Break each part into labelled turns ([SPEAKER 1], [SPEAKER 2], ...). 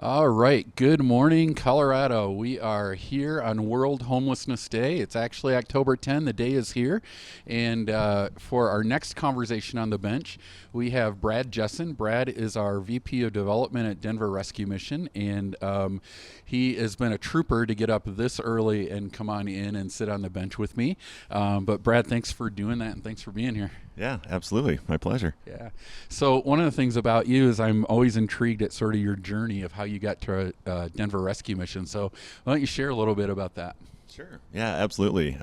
[SPEAKER 1] All right. Good morning, Colorado. We are here on World Homelessness Day. It's actually October 10. The day is here. And for our next conversation on the bench, we have Brad Jessen. Brad is our VP of Development at Denver Rescue Mission. And he has been a trooper to get up this early and come on in and sit on the bench with me. But Brad, thanks for doing that and thanks for being here.
[SPEAKER 2] Yeah, absolutely. My pleasure.
[SPEAKER 1] Yeah. So one of the things about you is I'm always intrigued at sort of your journey of how you got to Denver Rescue Mission. So why don't you share a little bit about that?
[SPEAKER 2] Sure. Yeah, absolutely.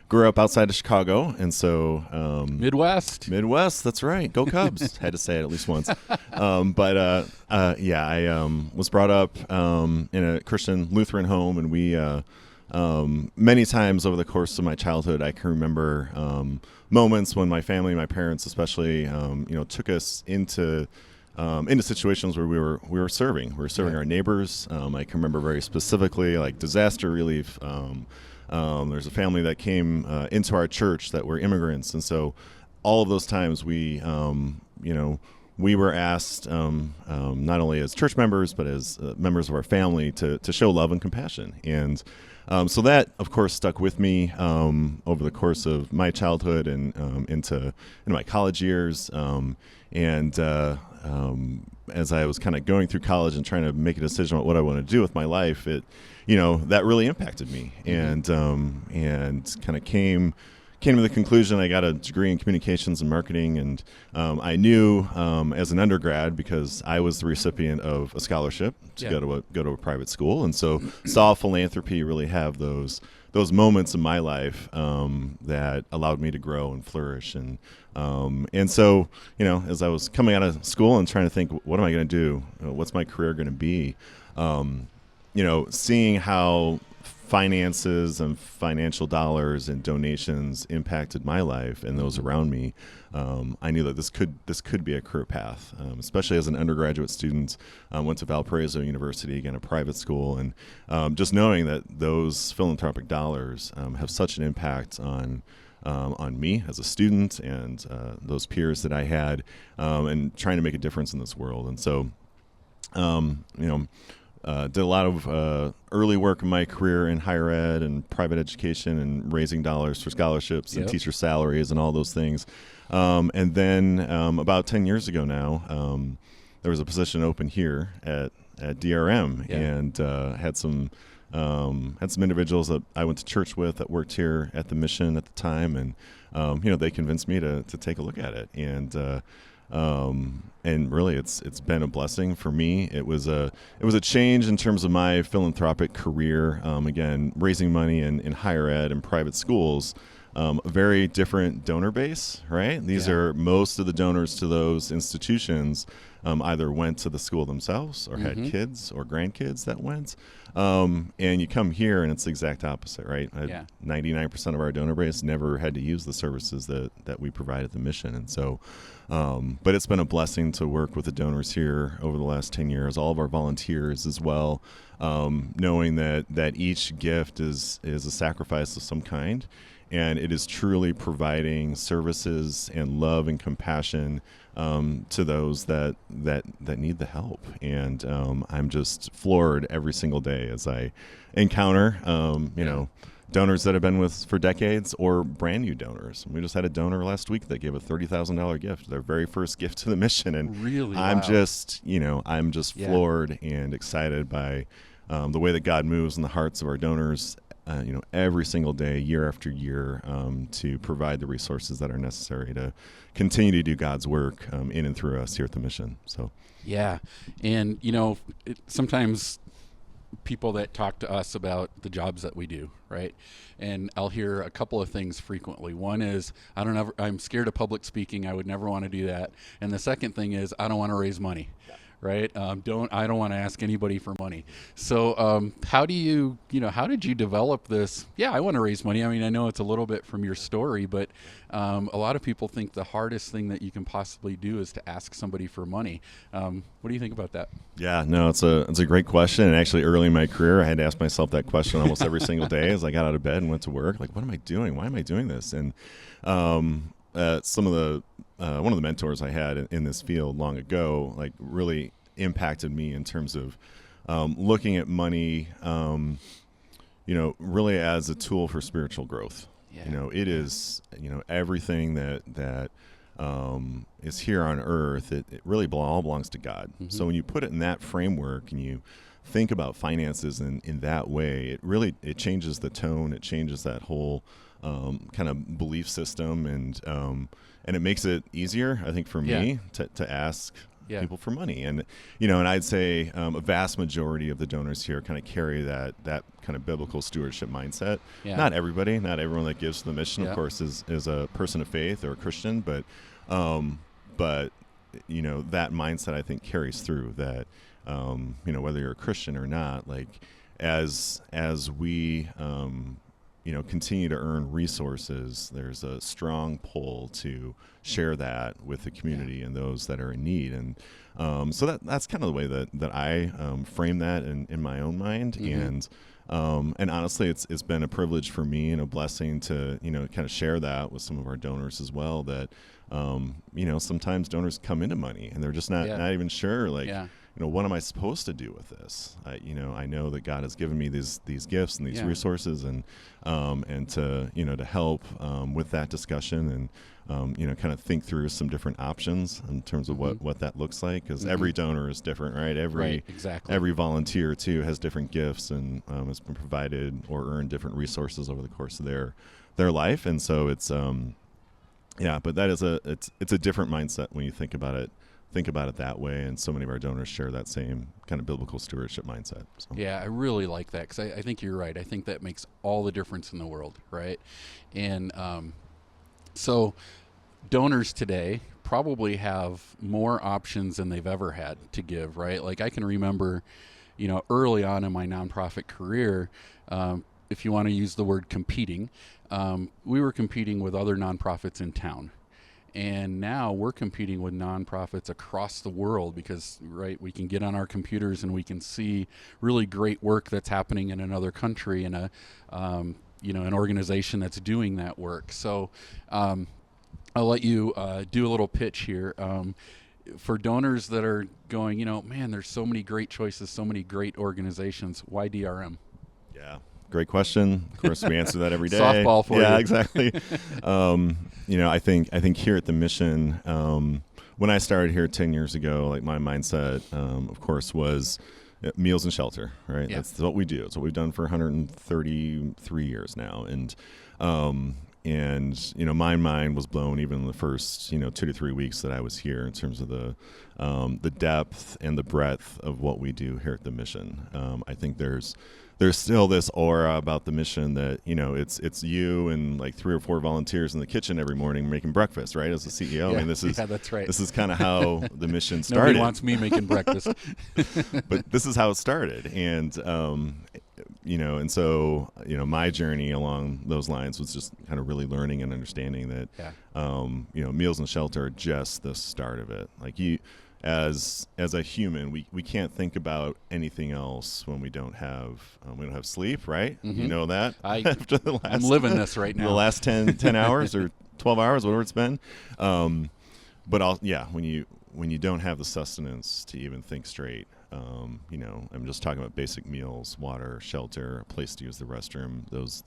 [SPEAKER 2] Grew up outside of Chicago, and so
[SPEAKER 1] Midwest.
[SPEAKER 2] Midwest. That's right. Go Cubs. Had to say it at least once. Yeah, I was brought up in a Christian Lutheran home, and we many times over the course of my childhood, I can remember moments when my family, my parents especially, took us into situations where we were serving. We were serving our neighbors. I can remember very specifically, like disaster relief. There's a family that came into our church that were immigrants, and so all of those times we were asked, not only as church members but as members of our family, to show love and compassion. And so that, of course, stuck with me over the course of my childhood and into my college years. As I was kind of going through college and trying to make a decision about what I want to do with my life, that really impacted me, and kind of came to the conclusion. I got a degree in communications and marketing, and I knew as an undergrad, because I was the recipient of a scholarship to go to a private school, and so saw philanthropy really have those moments in my life that allowed me to grow and flourish. And so, as I was coming out of school and trying to think, what am I going to do? What's my career going to be? Seeing how finances and financial dollars and donations impacted my life and those around me, I knew that this could be a career path, especially as an undergraduate student. Went to Valparaiso University, again, a private school, and just knowing that those philanthropic dollars have such an impact on me as a student and those peers that I had, and trying to make a difference in this world. And so, did a lot of early work in my career in higher ed and private education and raising dollars for scholarships and teacher salaries and all those things. And then about 10 years ago now, there was a position open here at DRM, and had some individuals that I went to church with that worked here at the mission at the time, and they convinced me to take a look at it. And really, it's been a blessing for me. It was a change in terms of my philanthropic career. Again, raising money in higher ed and private schools, a very different donor base, right? These are most of the donors to those institutions either went to the school themselves or had kids or grandkids that went. And you come here and it's the exact opposite, right? 99% of our donor base never had to use the services that we provide at the mission. And so, but it's been a blessing to work with the donors here over the last 10 years, all of our volunteers as well, knowing that each gift is a sacrifice of some kind. And it is truly providing services and love and compassion to those that need the help. And I'm just floored every single day as I encounter, donors that have been with us for decades or brand new donors. We just had a donor last week that gave a $30,000 gift, their very first gift to the mission. And
[SPEAKER 1] really,
[SPEAKER 2] I'm just floored and excited by the way that God moves in the hearts of our donors. Every single day, year after year, to provide the resources that are necessary to continue to do God's work in and through us here at the mission. So,
[SPEAKER 1] yeah, and sometimes people that talk to us about the jobs that we do, right? And I'll hear a couple of things frequently. One is, I'm scared of public speaking. I would never want to do that. And the second thing is, I don't want to raise money. Right? I don't want to ask anybody for money. So how did you develop this? Yeah, I want to raise money. I mean, I know it's a little bit from your story, but a lot of people think the hardest thing that you can possibly do is to ask somebody for money. What do you think about that?
[SPEAKER 2] Yeah, no, it's a great question. And actually, early in my career, I had to ask myself that question almost every single day as I got out of bed and went to work. Like, what am I doing? Why am I doing this? And one of the mentors I had in this field long ago, like really impacted me in terms of looking at money, really as a tool for spiritual growth.
[SPEAKER 1] Yeah.
[SPEAKER 2] It is, everything that is here on earth, it really all belongs to God.
[SPEAKER 1] Mm-hmm.
[SPEAKER 2] So when you put it in that framework and you think about finances in that way, it changes the tone. It changes that whole kind of belief system, and it makes it easier, I think, for me to ask people for money. And and I'd say a vast majority of the donors here kind of carry that kind of biblical stewardship mindset. Not everybody, not everyone that gives to the mission, of course, is a person of faith or a Christian, but that mindset, I think, carries through that. Whether you're a Christian or not, like as we continue to earn resources, there's a strong pull to share that with the community and those that are in need. And so that's kind of the way that I frame that in my own mind. Mm-hmm. And honestly, it's been a privilege for me and a blessing to kind of share that with some of our donors as well. That sometimes donors come into money and they're just not even sure, like. What am I supposed to do with this? I know that God has given me these gifts and these resources, and to help with that discussion, and kind of think through some different options in terms of what that looks like, because every donor is different, right? Every volunteer too has different gifts and has been provided or earned different resources over the course of their life, and so it's but that is it's a different mindset when you think about it that way, and so many of our donors share that same kind of biblical stewardship mindset. So.
[SPEAKER 1] Yeah, I really like that, because I think you're right. I think that makes all the difference in the world, right? And so donors today probably have more options than they've ever had to give, right? Like I can remember, early on in my nonprofit career, if you want to use the word competing, we were competing with other nonprofits in town. And now we're competing with nonprofits across the world because, we can get on our computers and we can see really great work that's happening in another country and an organization that's doing that work. So I'll let you do a little pitch here. For donors that are going, man, there's so many great choices, so many great organizations. Why DRM?
[SPEAKER 2] Yeah. Great question. Of course, we answer that every day.
[SPEAKER 1] Softball for you.
[SPEAKER 2] Yeah, exactly. I think here at the mission, when I started here 10 years ago, like my mindset, of course, was meals and shelter, right? Yeah. That's what we do. It's what we've done for 133 years now. And my mind was blown even in the first, 2 to 3 weeks that I was here in terms of the depth and the breadth of what we do here at the mission. I think there's still this aura about the mission that, it's you and like 3 or 4 volunteers in the kitchen every morning making breakfast, right? As a CEO. I mean, this is
[SPEAKER 1] that's right.
[SPEAKER 2] This is kind of how the mission started.
[SPEAKER 1] Nobody wants me making breakfast.
[SPEAKER 2] But this is how it started. And, and so, my journey along those lines was just kind of really learning and understanding that, meals and shelter are just the start of it. Like as a human, we can't think about anything else when we don't have sleep, right? Mm-hmm. You know that.
[SPEAKER 1] I'm living this right now.
[SPEAKER 2] The last 10 hours or 12 hours, whatever it's been. But when you don't have the sustenance to even think straight, I'm just talking about basic meals, water, shelter, a place to use the restroom, those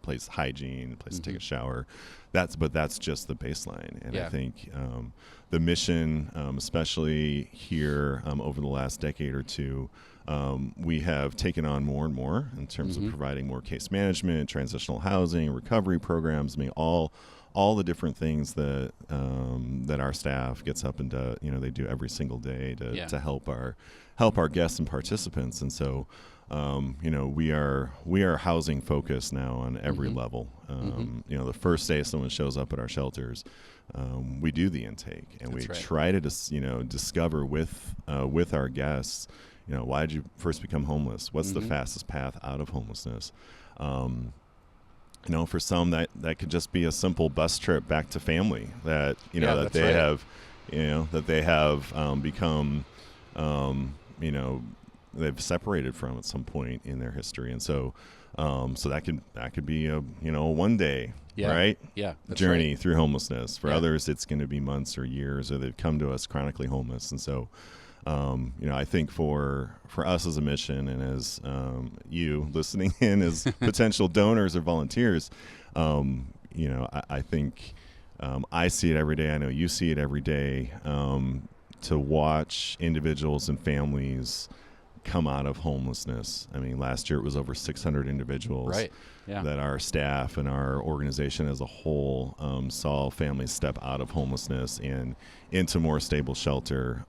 [SPEAKER 2] place hygiene, a place to take a shower. That's just the baseline. And I think the mission, especially here over the last decade or two, we have taken on more and more in terms of providing more case management, transitional housing, recovery programs. I mean, all the different things that our staff gets up and they do every single day to help our guests and participants. And so, we are housing focused now on every level. The first day someone shows up at our shelters, we do the intake, and we try to discover with our guests, why did you first become homeless? What's the fastest path out of homelessness? For some that could just be a simple bus trip back to family that they have become they've separated from at some point in their history. And so that could be a one day journey through homelessness. For others, it's going to be months or years, or they've come to us chronically homeless. And so I think for us as a mission and as you listening in as potential donors or volunteers, I think I see it every day. I know you see it every day. To watch individuals and families come out of homelessness. I mean, last year it was over 600 individuals
[SPEAKER 1] Right. Yeah.
[SPEAKER 2] that our staff and our organization as a whole saw families step out of homelessness and into more stable shelter.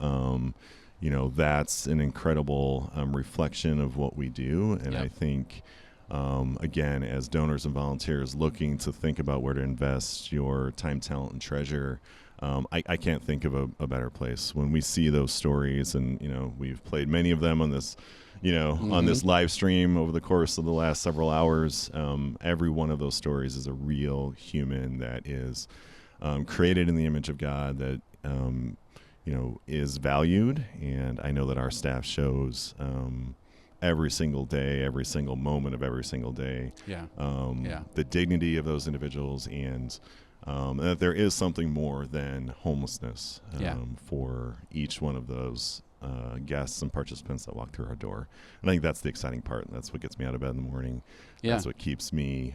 [SPEAKER 2] That's an incredible reflection of what we do. And
[SPEAKER 1] Yep.
[SPEAKER 2] I think, again, as donors and volunteers looking to think about where to invest your time, talent, and treasure, I can't think of a better place. When we see those stories, and we've played many of them on this, on this live stream over the course of the last several hours. Every one of those stories is a real human that is created in the image of God, that is valued, and I know that our staff shows every single day, every single moment of every single day, the dignity of those individuals, and that there is something more than homelessness for each one of those guests and participants that walk through our door. And I think that's the exciting part. And that's what gets me out of bed in the morning.
[SPEAKER 1] Yeah.
[SPEAKER 2] That's what keeps me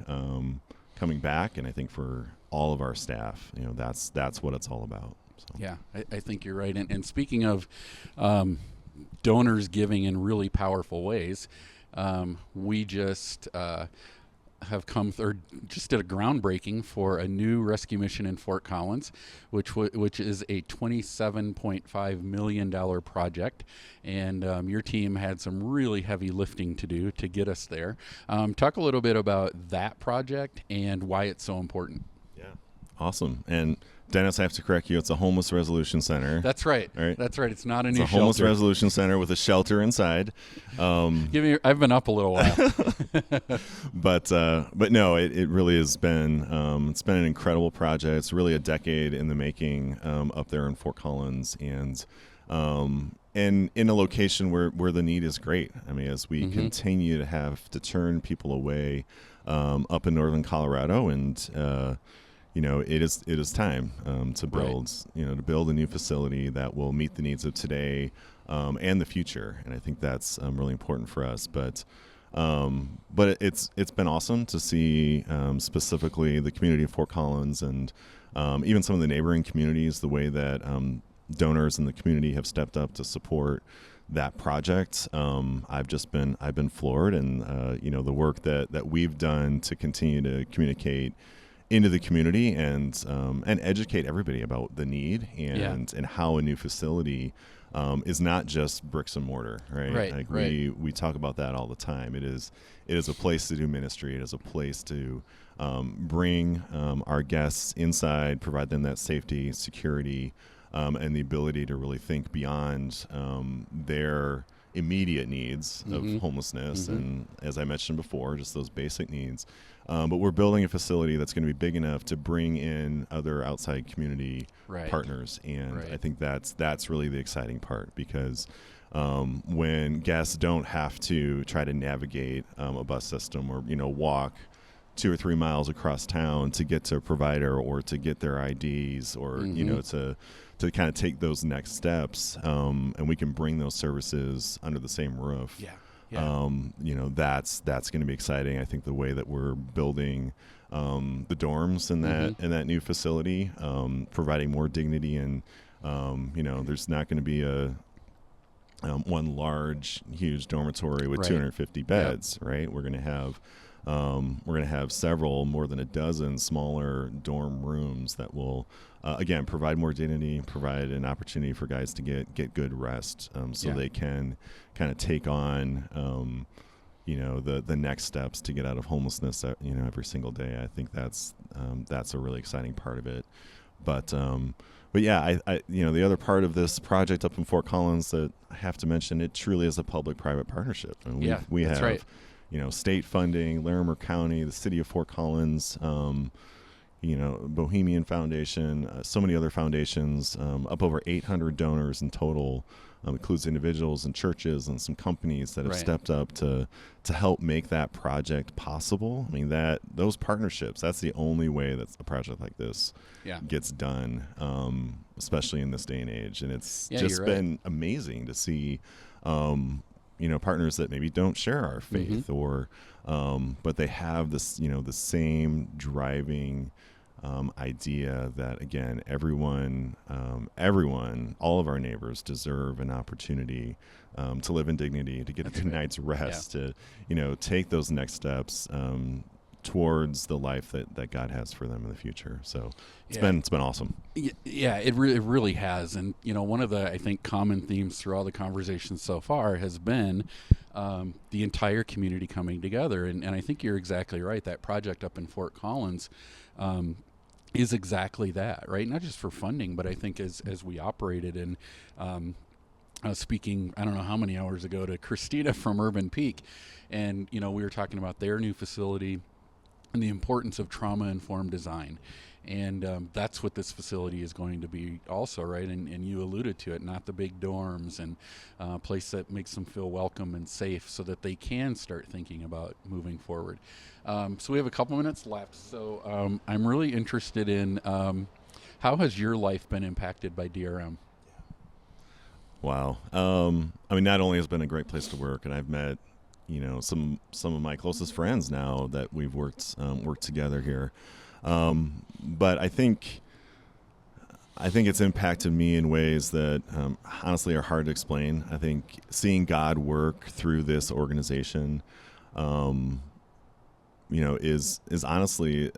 [SPEAKER 2] coming back. And I think for all of our staff, that's what it's all about. So.
[SPEAKER 1] Yeah, I think you're right. And speaking of donors giving in really powerful ways, we just have just did a groundbreaking for a new rescue mission in Fort Collins, which is a $27.5 million project. And your team had some really heavy lifting to do to get us there. Talk a little bit about that project and why it's so important.
[SPEAKER 2] Yeah, awesome. And Dennis, I have to correct you. It's a homeless resolution center.
[SPEAKER 1] That's right.
[SPEAKER 2] Right?
[SPEAKER 1] That's right. It's not a new
[SPEAKER 2] It's a homeless
[SPEAKER 1] shelter.
[SPEAKER 2] resolution center with a shelter inside.
[SPEAKER 1] I've been up a little while.
[SPEAKER 2] But no, it really has been it's been an incredible project. It's really a decade in the making up there in Fort Collins, and in a location where the need is great. I mean, as we continue to have to turn people away up in northern Colorado, and it is time to build, to build a new facility that will meet the needs of today and the future. And I think that's really important for us. But it's been awesome to see specifically the community of Fort Collins and even some of the neighboring communities, the way that donors in the community have stepped up to support that project. I've been floored, and the work that we've done to continue to communicate into the community and educate everybody about the need and how a new facility is not just bricks and mortar, right? Like we talk about that all the time. It is a place to do ministry. It is a place to bring our guests inside, provide them that safety, security, and the ability to really think beyond their immediate needs of homelessness, and as I mentioned before, just those basic needs. But we're building a facility that's going to be big enough to bring in other outside community partners, and I think that's really the exciting part, because when guests don't have to try to navigate a bus system or walk 2 or 3 miles across town to get to a provider or to get their IDs or to kind of take those next steps, and we can bring those services under the same roof. That's going to be exciting. I think the way that we're building the dorms in that new facility, providing more dignity, and there's not going to be a one large, huge dormitory with 250 beds, right? We're going to have several, more than a dozen smaller dorm rooms that will, again, provide more dignity, provide an opportunity for guys to get good rest, they can kind of take on, the next steps to get out of homelessness, every single day. I think that's a really exciting part of it. But yeah, I the other part of this project up in Fort Collins that I have to mention, it truly is a public-private partnership. And we have state funding, Larimer County, the city of Fort Collins, Bohemian Foundation, so many other foundations, up over 800 donors in total. Includes individuals and churches and some companies that have stepped up to help make that project possible. I mean, those partnerships, that's the only way that a project like this gets done, especially in this day and age. And it's just been amazing to see, partners that maybe don't share our faith or, but they have this, the same driving idea that, again, everyone, all of our neighbors deserve an opportunity to live in dignity, to get a good night's rest, to, take those next steps towards the life that God has for them in the future. So it's been awesome.
[SPEAKER 1] Yeah, it really has. And, one of the, I think, common themes through all the conversations so far has been the entire community coming together. And I think you're exactly right. That project up in Fort Collins, is exactly that, right? Not just for funding, but I think as we operated, and I was speaking, I don't know how many hours ago, to Christina from Urban Peak, and we were talking about their new facility and the importance of trauma-informed design. And that's what this facility is going to be also, right? And you alluded to it, not the big dorms, and a place that makes them feel welcome and safe so that they can start thinking about moving forward. So we have a couple minutes left. So I'm really interested in how has your life been impacted by DRM?
[SPEAKER 2] Wow. I mean, not only has it been a great place to work, and I've met, some of my closest friends now that we've worked together here. But I think it's impacted me in ways that honestly are hard to explain. I think seeing God work through this organization, is honestly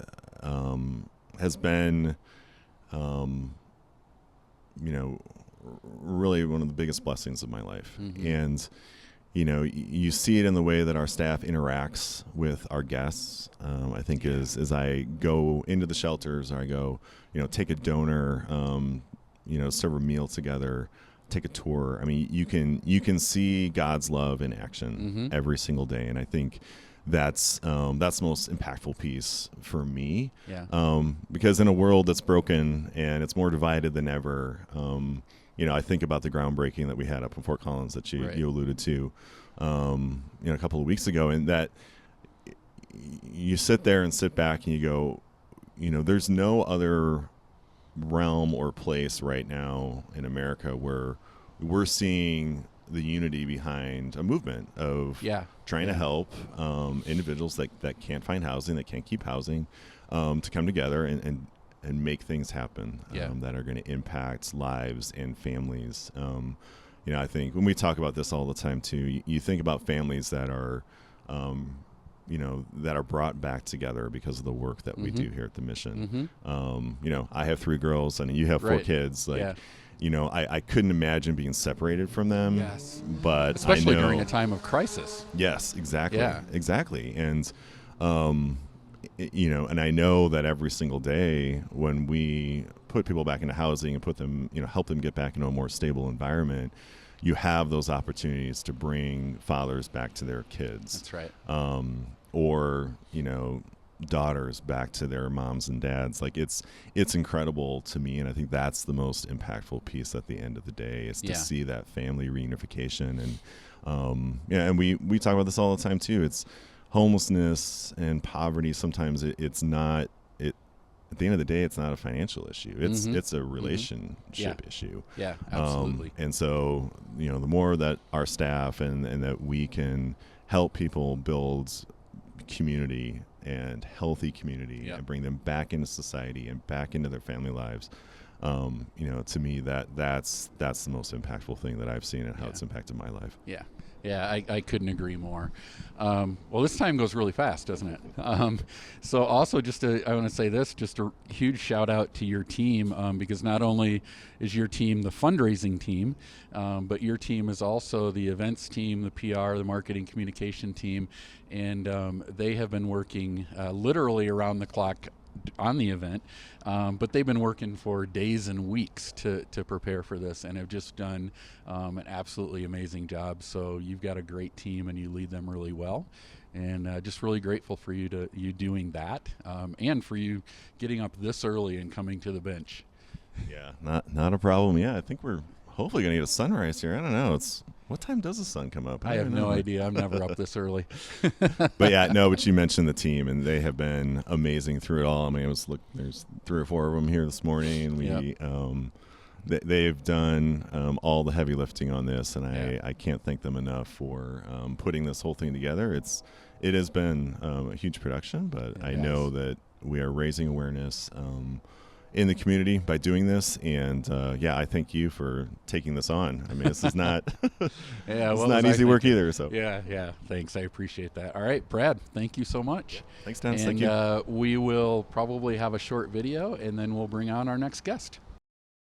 [SPEAKER 2] has been, really one of the biggest blessings of my life. Mm-hmm. And you see it in the way that our staff interacts with our guests. I think as I go into the shelters, or I go, take a donor, serve a meal together, take a tour. I mean, you can see God's love in action every single day, and I think that's the most impactful piece for me. Yeah. Because in a world that's broken and it's more divided than ever, I think about the groundbreaking that we had up in Fort Collins that you alluded to, a couple of weeks ago, and that you sit there and sit back and you go, there's no other realm or place right now in America where we're seeing the unity behind a movement of trying to help individuals that can't find housing, that can't keep housing, to come together and make things happen that are going to impact lives and families. I think when we talk about this all the time too, you think about families that are, that are brought back together because of the work that we do here at the mission. I have 3 girls and you have 4 kids. I couldn't imagine being separated from them. Yes. But
[SPEAKER 1] especially during a time of crisis.
[SPEAKER 2] Yes, exactly. Yeah. Exactly. And, and I know that every single day when we put people back into housing and put them, help them get back into a more stable environment, you have those opportunities to bring fathers back to their kids.
[SPEAKER 1] That's right.
[SPEAKER 2] Or, daughters back to their moms and dads. It's incredible to me, and I think that's the most impactful piece at the end of the day, is to see that family reunification. And and we talk about this all the time too. It's homelessness and poverty. Sometimes it's not at the end of the day, it's not a financial issue. It's a relationship issue.
[SPEAKER 1] Yeah, absolutely.
[SPEAKER 2] And so, the more that our staff and that we can help people build community and healthy community and bring them back into society and back into their family lives, to me that's the most impactful thing that I've seen and how it's impacted my life.
[SPEAKER 1] Yeah, I couldn't agree more. Well, this time goes really fast, doesn't it? So also I want to say this, just a huge shout out to your team, because not only is your team the fundraising team, but your team is also the events team, the PR, the marketing communication team, and they have been working literally around the clock on the event, but they've been working for days and weeks to prepare for this, and have just done an absolutely amazing job. So you've got a great team, and you lead them really well. And just really grateful for you doing that, and for you getting up this early and coming to the bench.
[SPEAKER 2] Yeah, not a problem. Yeah, I think we're hopefully going to get a sunrise here. I don't know. What time does the sun come up?
[SPEAKER 1] I have no idea. I'm never up this early.
[SPEAKER 2] But you mentioned the team, and they have been amazing through it all. I mean, there's 3 or 4 of them here this morning. They've done all the heavy lifting on this, and I can't thank them enough for putting this whole thing together. It has been a huge production, but I know that we are raising awareness in the community by doing this, and I thank you for taking this on. I mean, this is not it's not easy work either. So
[SPEAKER 1] thanks. I appreciate that. All right, Brad, thank you so much.
[SPEAKER 2] Thanks, Dennis.
[SPEAKER 1] And
[SPEAKER 2] thank you.
[SPEAKER 1] We will probably have a short video, and then we'll bring on our next guest.